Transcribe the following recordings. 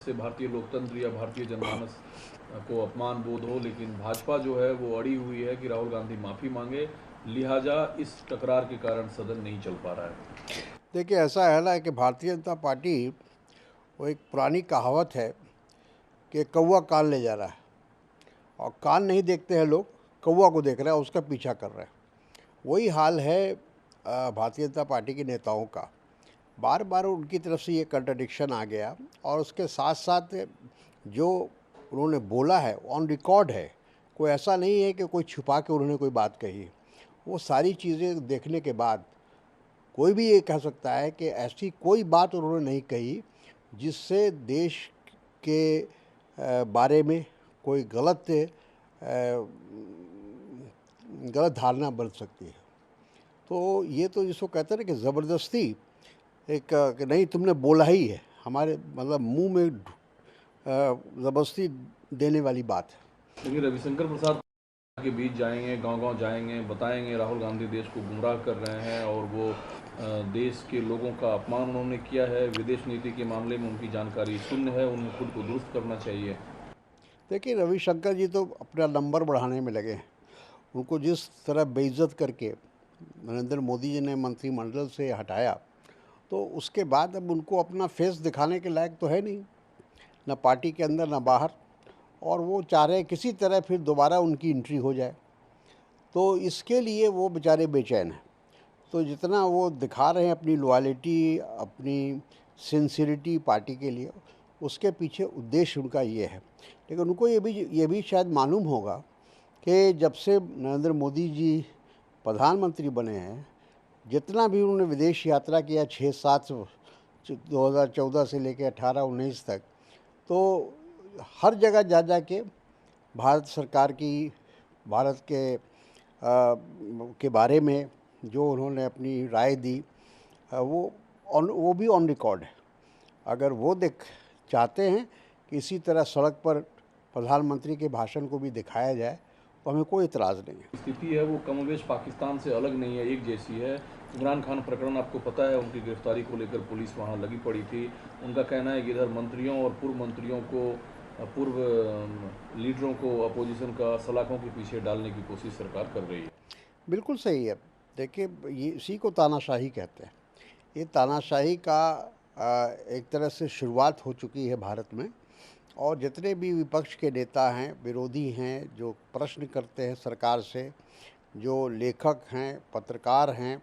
से भारतीय लोकतंत्र या भारतीय जनमानस को अपमान बोध हो, लेकिन भाजपा जो है वो अड़ी हुई है कि राहुल गांधी माफ़ी मांगे, लिहाजा इस टकरार के कारण सदन नहीं चल पा रहा है। देखिए, ऐसा है ना कि भारतीय जनता पार्टी, वो एक पुरानी कहावत है कि कौवा कान ले जा रहा है, और कान नहीं देखते हैं लोग, कौवा को देख रहे हैं, उसका पीछा कर रहे हैं। वही हाल है भारतीय जनता पार्टी के नेताओं का। बार बार उनकी तरफ से ये कंट्रडिक्शन आ गया, और उसके साथ साथ जो उन्होंने बोला है ऑन रिकॉर्ड है। कोई ऐसा नहीं है कि कोई छुपा के उन्होंने कोई बात कही। वो सारी चीज़ें देखने के बाद कोई भी ये कह सकता है कि ऐसी कोई बात उन्होंने नहीं कही जिससे देश के बारे में कोई गलत धारणा बन सकती है। तो ये तो जिसको कहते हैं ना कि ज़बरदस्ती एक कि नहीं तुमने बोला ही है, हमारे मतलब मुंह में ज़बरदस्ती देने वाली बात है। लेकिन रविशंकर प्रसाद के बीच जाएंगे, गांव-गांव जाएंगे, बताएंगे राहुल गांधी देश को गुमराह कर रहे हैं और वो देश के लोगों का अपमान उन्होंने किया है, विदेश नीति के मामले में उनकी जानकारी शून्य है, उन्हें खुद को दुरुस्त करना चाहिए। देखिए, रविशंकर जी तो अपना नंबर बढ़ाने में लगे हैं। उनको जिस तरह बेइज्जत करके नरेंद्र मोदी जी ने मंत्रिमंडल से हटाया, तो उसके बाद अब उनको अपना फेस दिखाने के लायक तो है नहीं, ना पार्टी के अंदर ना बाहर। और वो चाह रहे हैं किसी तरह फिर दोबारा उनकी एंट्री हो जाए, तो इसके लिए वो बेचारे बेचैन हैं। तो जितना वो दिखा रहे हैं अपनी लॉयल्टी, अपनी सिंसियरिटी पार्टी के लिए, उसके पीछे उद्देश्य उनका ये है। लेकिन उनको ये भी शायद मालूम होगा कि जब से नरेंद्र मोदी जी प्रधानमंत्री बने हैं, जितना भी उन्होंने विदेश यात्रा किया 6-7 2014 से लेकर 18-19 तक, तो हर जगह जा जा के भारत सरकार की, भारत के बारे में जो उन्होंने अपनी राय दी, वो भी ऑन रिकॉर्ड है। अगर वो चाहते हैं कि इसी तरह सड़क पर प्रधानमंत्री के भाषण को भी दिखाया जाए, तो हमें कोई इतराज़ नहीं है। स्थिति है वो कमोबेश पाकिस्तान से अलग नहीं है, एक जैसी है। इमरान खान प्रकरण आपको पता है, उनकी गिरफ्तारी को लेकर पुलिस वहाँ लगी पड़ी थी। उनका कहना है कि इधर मंत्रियों और पूर्व मंत्रियों को, पूर्व लीडरों को, अपोजिशन का सलाखों के पीछे डालने की कोशिश सरकार कर रही है। बिल्कुल सही है। देखिए, ये इसी को तानाशाही कहते हैं। ये तानाशाही का एक तरह से शुरुआत हो चुकी है भारत में। और जितने भी विपक्ष के नेता हैं, विरोधी हैं, जो प्रश्न करते हैं सरकार से, जो लेखक हैं, पत्रकार हैं,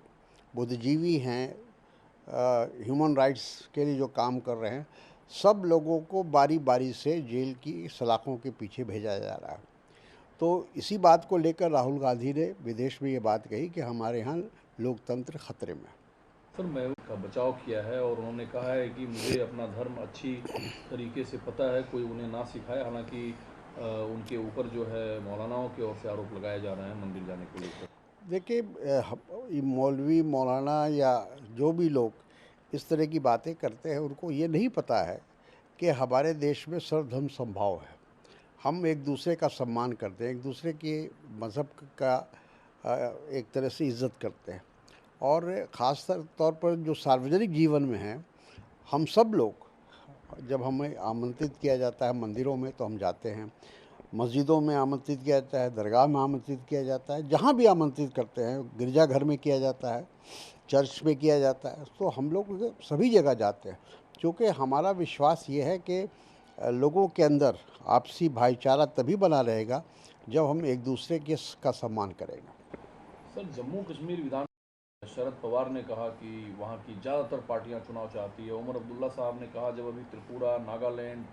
बुद्धिजीवी हैं, ह्यूमन राइट्स के लिए जो काम कर रहे हैं, सब लोगों को बारी बारी से जेल की सलाखों के पीछे भेजा जा रहा है। तो इसी बात को लेकर राहुल गांधी ने विदेश में ये बात कही कि हमारे यहाँ लोकतंत्र खतरे में है। सर, मैं का बचाव किया है और उन्होंने कहा है कि मुझे अपना धर्म अच्छी तरीके से पता है, कोई उन्हें ना सिखाए। हालांकि उनके ऊपर जो है मौलानाओं की ओर से आरोप लगाए जा रहे हैं मंदिर जाने को लेकर। देखिए, ये मौलवी, मौलाना या जो भी लोग इस तरह की बातें करते हैं, उनको ये नहीं पता है कि हमारे देश में सर्वधर्म समभाव है। हम एक दूसरे का सम्मान करते हैं, एक दूसरे के मज़हब का एक तरह से इज़्ज़त करते हैं। और ख़ास तौर पर जो सार्वजनिक जीवन में है, हम सब लोग, जब हमें आमंत्रित किया जाता है मंदिरों में तो हम जाते हैं, मस्जिदों में आमंत्रित किया जाता है, दरगाह में आमंत्रित किया जाता है, जहाँ भी आमंत्रित करते हैं, गिरजाघर में किया जाता है, चर्च में किया जाता है, तो हम लोग सभी जगह जाते हैं। क्योंकि हमारा विश्वास ये है कि लोगों के अंदर आपसी भाईचारा तभी बना रहेगा जब हम एक दूसरे का सम्मान करेंगे। सर, जम्मू कश्मीर विधान शरद पवार ने कहा कि वहाँ की ज़्यादातर पार्टियां चुनाव चाहती है। उमर अब्दुल्ला साहब ने कहा जब अभी त्रिपुरा, नागालैंड,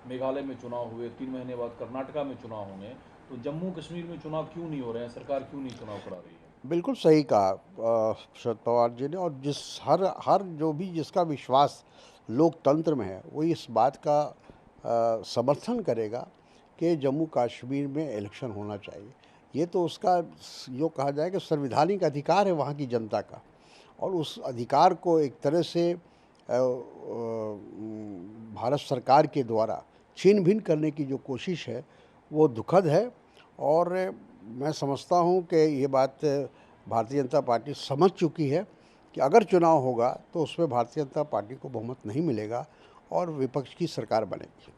मेघालय में चुनाव हुए, 3 महीने बाद कर्नाटका में चुनाव होंगे, तो जम्मू कश्मीर में चुनाव क्यों नहीं हो रहे हैं? सरकार क्यों नहीं चुनाव करा रही है? बिल्कुल सही कहा शरद पवार जी ने। और जिस हर हर जो भी जिसका विश्वास लोकतंत्र में है, वो इस बात का समर्थन करेगा कि जम्मू कश्मीर में इलेक्शन होना चाहिए। ये तो उसका जो कहा जाए कि संवैधानिक अधिकार है वहाँ की जनता का, और उस अधिकार को एक तरह से भारत सरकार के द्वारा छीन भिन करने की जो कोशिश है, वो दुखद है। और मैं समझता हूँ कि ये बात भारतीय जनता पार्टी समझ चुकी है कि अगर चुनाव होगा तो उसमें भारतीय जनता पार्टी को बहुमत नहीं मिलेगा, और विपक्ष की सरकार बनेगी।